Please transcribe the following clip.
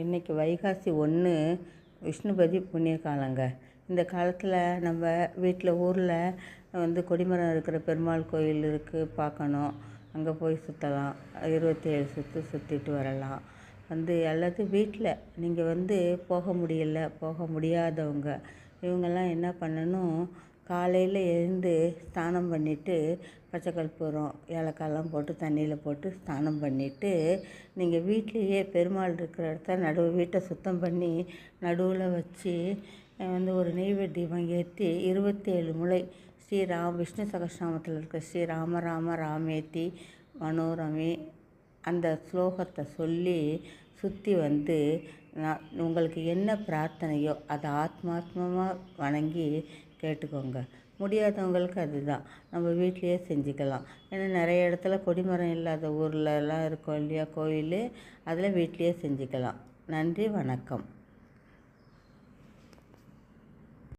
இன்றைக்கி வைகாசி 1 விஷ்ணுபதி புண்ணிய காலங்க. இந்த காலத்தில் நம்ம வீட்டில் ஊரில் கொடிமரம் இருக்கிற பெருமாள் கோயில் இருக்குது, பார்க்கணும். அங்கே போய் சுற்றலாம். 27 சுற்று சுற்றிட்டு வரலாம். அல்லது வீட்டில் நீங்கள் போக முடியாதவங்க இவங்கெல்லாம் என்ன பண்ணணும், காலையில் எழுந்து ஸ்நானம் பண்ணிவிட்டு பச்சை கற்பூரம் ஏலக்காயெல்லாம் போட்டு தண்ணியில் போட்டு ஸ்நானம் பண்ணிவிட்டு நீங்கள் வீட்லேயே பெருமாள் இருக்கிற இடத்த வீட்டை சுத்தம் பண்ணி நடுவில் வச்சு ஒரு நெய்வேத்தியம் தீபம் ஏற்றி 27 முறை விஷ்ணு சகஸ்ரநாமத்தில் இருக்கிற ஸ்ரீராம ராம ராமேத்தி மனோரமே அந்த ஸ்லோகத்தை சொல்லி சுற்றி உங்களுக்கு என்ன பிரார்த்தனையோ அதை ஆத்மாத்மமாக வணங்கி கேட்டுக்கோங்க. முடியாதவங்களுக்கு அதுதான் நம்ம வீட்லேயே செஞ்சுக்கலாம். ஏன்னா நிறைய இடத்துல கொடிமரம் இல்லாத ஊர்லலாம் இருக்கும் இல்லையா கோயில், அதில் வீட்லேயே செஞ்சுக்கலாம். நன்றி, வணக்கம்.